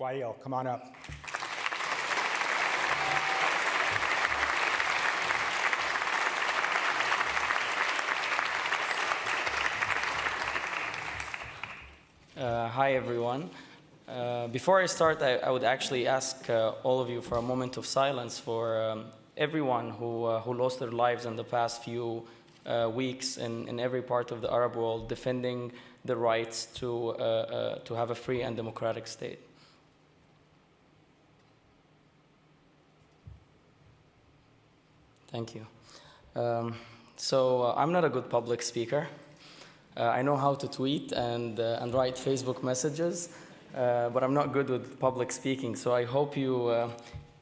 Wa'il, come on up. Hi, everyone. Before I start, I would actually ask all of you for a moment of silence for everyone who lost their lives in the past few weeks in every part of the Arab world defending the rights to have a free and democratic state. Thank you. I'm not a good public speaker. I know how to tweet and write Facebook messages, but I'm not good with public speaking. So I hope you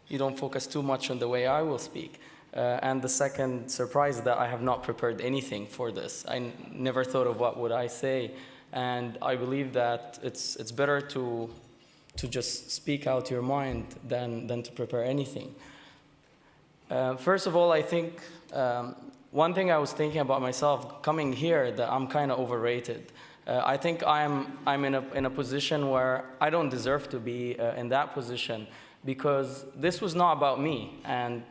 don't focus too much on the way I will speak. And the second surprise is that I have not prepared anything for this. I never thought of what would I say, and I believe that it's better to just speak out your mind than to prepare anything. First of all, I think one thing I was thinking about myself coming here, that I'm kind of overrated. I think I'm in a position where I don't deserve to be in that position, because this was not about me. And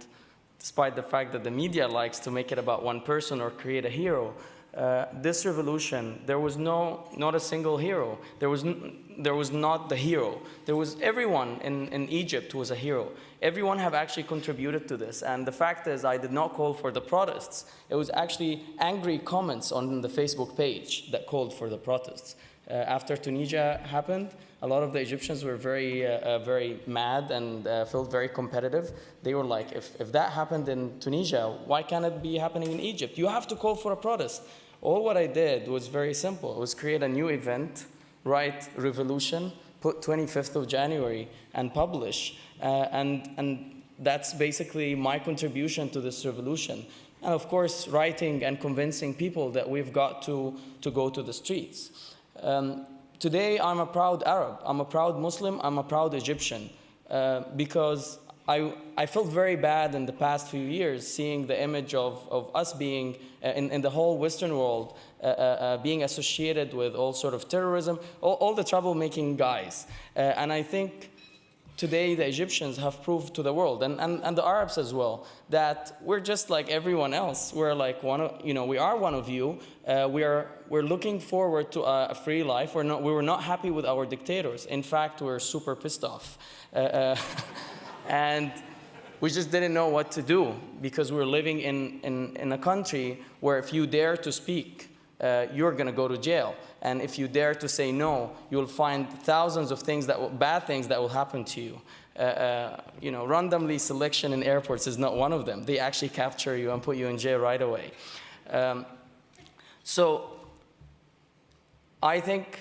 despite the fact that the media likes to make it about one person or create a hero, this revolution, there was not a single hero. There was not the hero. There was everyone in Egypt was a hero. Everyone have actually contributed to this. And the fact is, I did not call for the protests. It was actually angry comments on the Facebook page that called for the protests. After Tunisia happened, a lot of the Egyptians were very mad and felt very competitive. They were like, if that happened in Tunisia, why can't it be happening in Egypt? You have to call for a protest. All what I did was very simple. It was create a new event, write revolution, put 25th of January, and publish. And that's basically my contribution to this revolution. And of course, writing and convincing people that we've got to go to the streets. Today, I'm a proud Arab, I'm a proud Muslim, I'm a proud Egyptian, because I felt very bad in the past few years seeing the image of us being, in the whole Western world, being associated with all sort of terrorism, all the troublemaking guys. And I think today the Egyptians have proved to the world, and the Arabs as well, that we're just like everyone else. We're like we are one of you. We're looking forward to a free life. We were not happy with our dictators. In fact, we're super pissed off. And we just didn't know what to do, because we're living in a country where if you dare to speak, you're going to go to jail. And if you dare to say no, you'll find thousands of bad things that will happen to you. Randomly selection in airports is not one of them. They actually capture you and put you in jail right away. So I think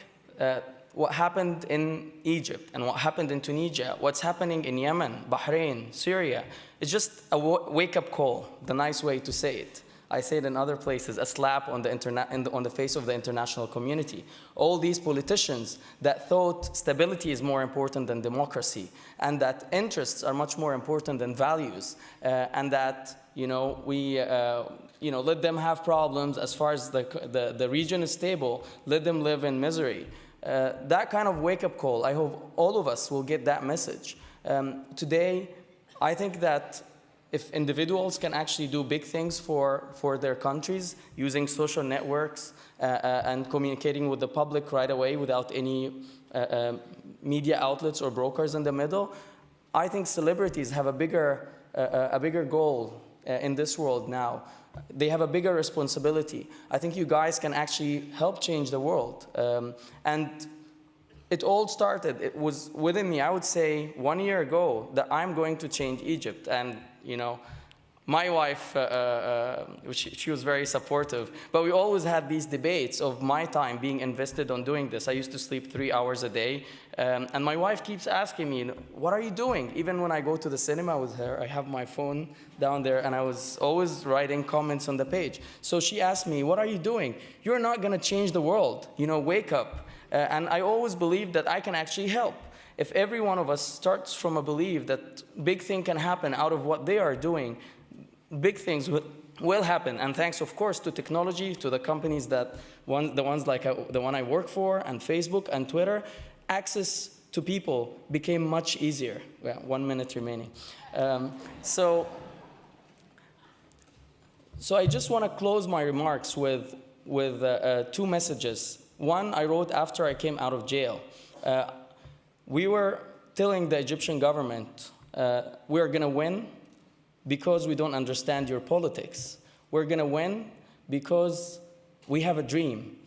what happened in Egypt and what happened in Tunisia, what's happening in Yemen, Bahrain, Syria, is just a wake-up call, the nice way to say it. I say it in other places, a slap on the face of the international community. All these politicians that thought stability is more important than democracy, and that interests are much more important than values, and that we let them have problems as far as the region is stable, let them live in misery. That kind of wake-up call, I hope all of us will get that message. Today, I think that if individuals can actually do big things for their countries using social networks and communicating with the public right away without any media outlets or brokers in the middle, I think celebrities have a bigger goal in this world now. They have a bigger responsibility. I think you guys can actually help change the world. And it all started, it was within me, I would say 1 year ago, that I'm going to change Egypt. And my wife, she was very supportive, but we always had these debates of my time being invested on doing this. I used to sleep 3 hours a day, and my wife keeps asking me, what are you doing? Even when I go to the cinema with her, I have my phone down there, and I was always writing comments on the page. So she asked me, what are you doing? You're not gonna change the world, wake up. And I always believed that I can actually help. If every one of us starts from a belief that big thing can happen out of what they are doing, big things will happen. And thanks, of course, to technology, to the companies the ones like the one I work for, and Facebook and Twitter, access to people became much easier. Well, 1 minute remaining. So I just want to close my remarks with two messages. One, I wrote after I came out of jail. We were telling the Egyptian government, we're going to win because we don't understand your politics. We're going to win because we have a dream.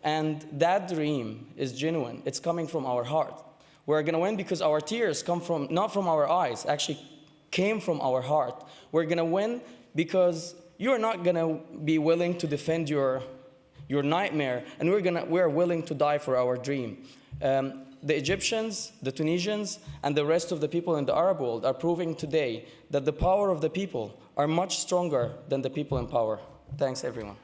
And that dream is genuine. It's coming from our heart. We're going to win because our tears come from, not from our eyes, actually came from our heart. We're going to win because you're not going to be willing to defend your nightmare, and we're willing to die for our dream. The Egyptians, the Tunisians, and the rest of the people in the Arab world are proving today that the power of the people are much stronger than the people in power. Thanks, everyone.